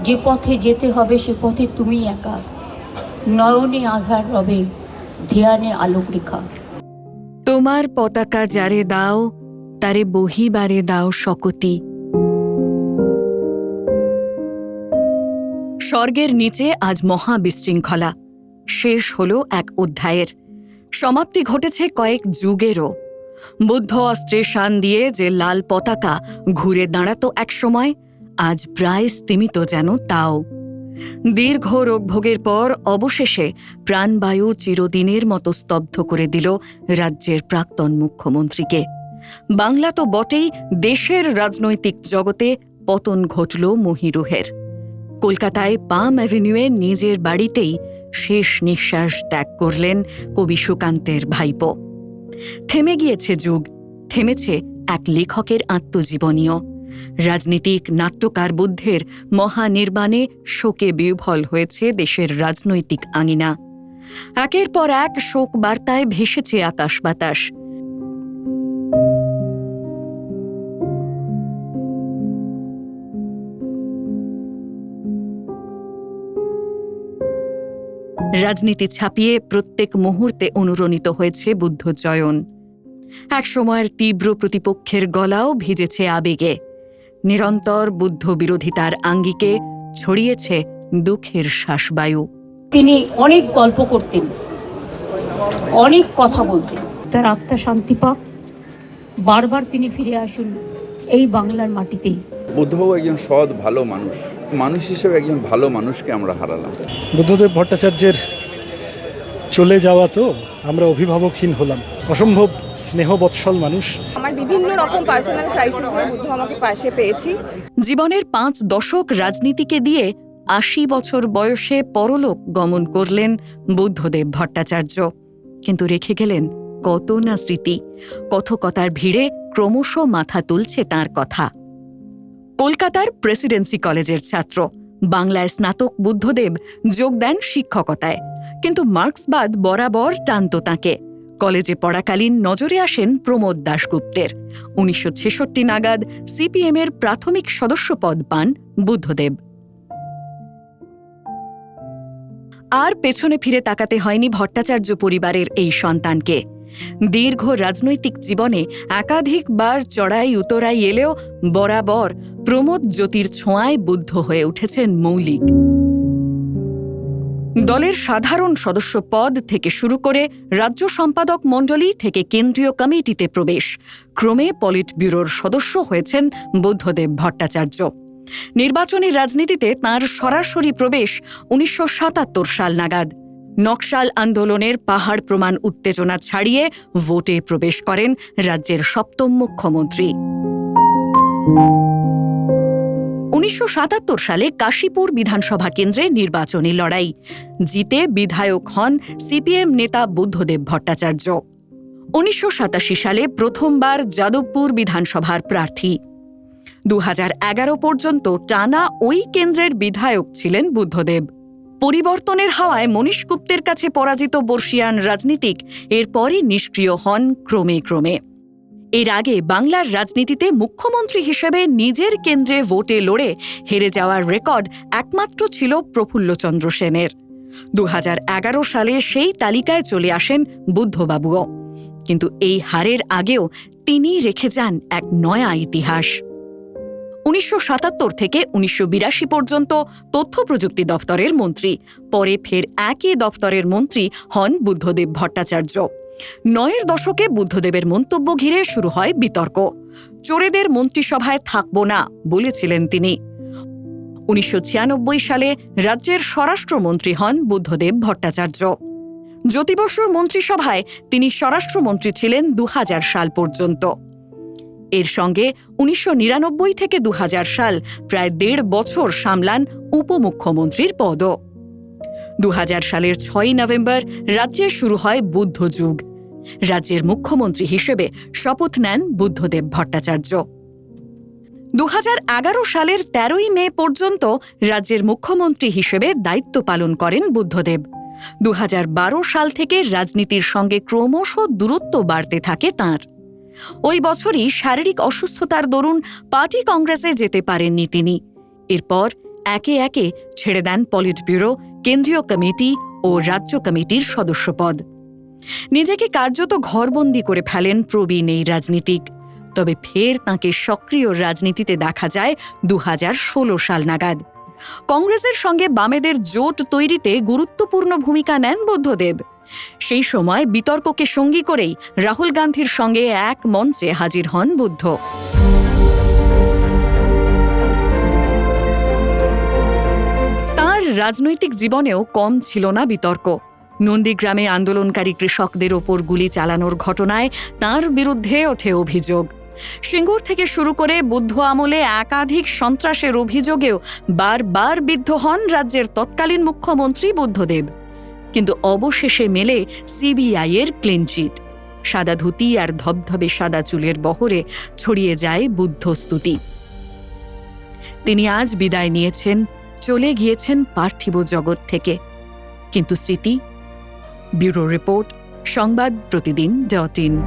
যে পথে যেতে হবে সে পথে তুমি একা, নয়নে আধার রবে, ধ্যানে আলোক রেখা। তোমার পতাকা যারে দাও, তারে বহিবারে দাও শকতি। স্বর্গের নিচে আজ মহা বিশৃঙ্খলা। শেষ হল এক অধ্যায়ের, সমাপ্তি ঘটেছে কয়েক যুগেরও। বুদ্ধ অস্ত্রে শান দিয়ে যে লাল পতাকা ঘুরে দাঁড়াতো একসময়, আজ প্রায় স্তিমিত যেন তাও। দীর্ঘ রোগভোগের পর অবশেষে প্রাণবায়ু চিরদিনের মতো স্তব্ধ করে দিল রাজ্যের প্রাক্তন মুখ্যমন্ত্রীকে। বাংলা তো বটেই, দেশের রাজনৈতিক জগতে পতন ঘটল মহিরুহের। কলকাতায় পাম অ্যাভিনিউয়ে নিজের বাড়িতেই শেষ নিঃশ্বাস ত্যাগ করলেন কবি সুকান্তের ভাইপো। থেমে গিয়েছে যুগ, থেমেছে এক লেখকের আত্মজীবনীও। রাজনীতিক নাট্যকার বুদ্ধের মহানির্বাণে শোকে বিহ্বল হয়েছে দেশের রাজনৈতিক আঙিনা। একের পর এক শোক বার্তায় ভেসেছে আকাশ বাতাস। রাজনীতি ছাপিয়ে প্রত্যেক মুহূর্তে অনুরণিত হয়েছে বুদ্ধচয়ন। এক সময়ের তীব্র প্রতিপক্ষের গলাও ভিজেছে আবেগে। নিরন্তর বুদ্ধ বিরোধিতার আঙ্গিকে ছড়িয়েছে দুঃখের শ্বাসবায়ু। তিনি অনেক গল্প করতেন, অনেক কথা বলতেন। তার আত্মা শান্তি পাক, বারবার তিনি ফিরে আসুন এই বাংলার মাটিতেই। বুদ্ধবাবু একজন সৎ ভালো মানুষ, মানুষ হিসেবে একজন ভালো মানুষকে আমরা হারালাম। বুদ্ধদেব ভট্টাচার্যের চলে যাওয়া তো আমরা অভিভাবকহীন হলাম। অসম্ভব স্নেহবৎসল মানুষ। আমার বিভিন্ন রকম পার্সোনাল ক্রাইসিসে বুদ্ধ আমাকে পাশে পেয়েছি। জীবনের 5 দশক রাজনীতিকে দিয়ে 80 বছর বয়সে পরলোক গমন করলেন বুদ্ধদেব ভট্টাচার্য। কিন্তু রেখে গেলেন কত না স্মৃতি। কথকতার ভিড়ে ক্রমশ মাথা তুলছে তাঁর কথা। কলকাতার প্রেসিডেন্সি কলেজের ছাত্র, বাংলায় স্নাতক বুদ্ধদেব যোগ দেন শিক্ষকতায়। কিন্তু মার্ক্সবাদ বরাবর টানত তাঁকে। কলেজে পড়াকালীন নজরে আসেন প্রমোদ দাশগুপ্তের। 1966 নাগাদ সিপিএমের প্রাথমিক সদস্যপদ পান বুদ্ধদেব। আর পেছনে ফিরে তাকাতে হয়নি ভট্টাচার্য পরিবারের এই সন্তানকে। দীর্ঘ রাজনৈতিক জীবনে একাধিকবার চড়াই উতরাই এলেও বরাবর প্রমোদ জ্যোতির ছোঁয়ায় বুদ্ধ হয়ে উঠেছেন মৌলিক। দলের সাধারণ সদস্য পদ থেকে শুরু করে রাজ্য সম্পাদক মণ্ডলী থেকে কেন্দ্রীয় কমিটিতে প্রবেশ, ক্রমে পলিট ব্যুরোর সদস্য হয়েছেন বুদ্ধদেব ভট্টাচার্য। নির্বাচনী রাজনীতিতে তাঁর সরাসরি প্রবেশ 1977 সাল নাগাদ। নকশাল আন্দোলনের পাহাড় প্রমাণ উত্তেজনা ছাড়িয়ে ভোটে প্রবেশ করেন রাজ্যের 7ম মুখ্যমন্ত্রী। 1977 সালে কাশীপুর বিধানসভা কেন্দ্রে নির্বাচনী লড়াই। জিতে বিধায়ক হন সিপিএম নেতা বুদ্ধদেব ভট্টাচার্য। 1987 সালে প্রথমবার যাদবপুর বিধানসভার প্রার্থী। 2011 পর্যন্ত টানা ওই কেন্দ্রের বিধায়ক ছিলেন বুদ্ধদেব। পরিবর্তনের হাওয়ায় মনীশ গুপ্তের কাছে পরাজিত বর্ষিয়ান রাজনীতিক এরপরই নিষ্ক্রিয় হন ক্রমে ক্রমে। এর আগে বাংলার রাজনীতিতে মুখ্যমন্ত্রী হিসেবে নিজের কেন্দ্রে ভোটে লড়ে হেরে যাওয়ার রেকর্ড একমাত্র ছিল প্রফুল্লচন্দ্র সেনের। 2011 সালে সেই তালিকায় চলে আসেন বুদ্ধবাবুও। কিন্তু এই হারের আগেও তিনি রেখে যান এক নয়া ইতিহাস। 1977 থেকে 1982 পর্যন্ত তথ্য প্রযুক্তি দপ্তরের মন্ত্রী, পরে ফের একই দপ্তরের মন্ত্রী হন বুদ্ধদেব ভট্টাচার্য। 9-এর দশকে বুদ্ধদেবের মন্তব্য ঘিরে শুরু হয় বিতর্ক। চোরেদের মন্ত্রিসভায় থাকব না বলেছিলেন তিনি। 1996 সালে রাজ্যের স্বরাষ্ট্রমন্ত্রী হন বুদ্ধদেব ভট্টাচার্য। জ্যোতি বসুর মন্ত্রিসভায় তিনি স্বরাষ্ট্রমন্ত্রী ছিলেন 2000 সাল পর্যন্ত। এর সঙ্গে 1999 থেকে 2000 সাল প্রায় 1.5 বছর সামলান উপমুখ্যমন্ত্রীর পদও। 2000 সালের 6 নভেম্বর রাজ্যে শুরু হয় বুদ্ধ যুগ। রাজ্যের মুখ্যমন্ত্রী হিসেবে শপথ নেন বুদ্ধদেব ভট্টাচার্য। 2011 সালের 13 মে পর্যন্ত রাজ্যের মুখ্যমন্ত্রী হিসেবে দায়িত্ব পালন করেন বুদ্ধদেব। 2012 সাল থেকে রাজনীতির সঙ্গে ক্রমশ দূরত্ব বাড়তে থাকে তাঁর। ওই বছরই শারীরিক অসুস্থতার দরুন পার্টি কংগ্রেসে যেতে পারেননি তিনি। এরপর একে একে ছেড়ে দেন পলিট ব্যুরো, কেন্দ্রীয় কমিটি ও রাজ্য কমিটির সদস্যপদ। নিজেকে কার্যত ঘরবন্দি করে ফেলেন প্রবীণ এই রাজনীতিক। তবে ফের তাঁকে সক্রিয় রাজনীতিতে দেখা যায় 2016 সাল নাগাদ। কংগ্রেসের সঙ্গে বামেদের জোট তৈরিতে গুরুত্বপূর্ণ ভূমিকা নেন বুদ্ধদেব। সেই সময় বিতর্ককে সঙ্গী করেই রাহুল গান্ধীর সঙ্গে এক মঞ্চে হাজির হন বুদ্ধ। তাঁর রাজনৈতিক জীবনেও কম ছিল না বিতর্ক। নন্দীগ্রামে আন্দোলনকারী কৃষকদের ওপর গুলি চালানোর ঘটনায় তাঁর বিরুদ্ধে ওঠে অভিযোগ। সিঙ্গুর থেকে শুরু করে বুদ্ধ আমলে একাধিক সন্ত্রাসের অভিযোগেও বারবার বিদ্ধ হন রাজ্যের তৎকালীন মুখ্যমন্ত্রী বুদ্ধদেব। কিন্তু অবশেষে মেলে সিবিআই-এর ক্লিনচিট। সাদা ধুতি আর ধবধবে সাদা চুলের বহরে ছড়িয়ে যায় বুদ্ধ স্তুতি। তিনি আজ বিদায় নিয়েছেন, চলে গিয়েছেন পার্থিব জগৎ থেকে। কিন্তু স্মৃতি। ব্যুরো রিপোর্ট, সংবাদ প্রতিদিন.in।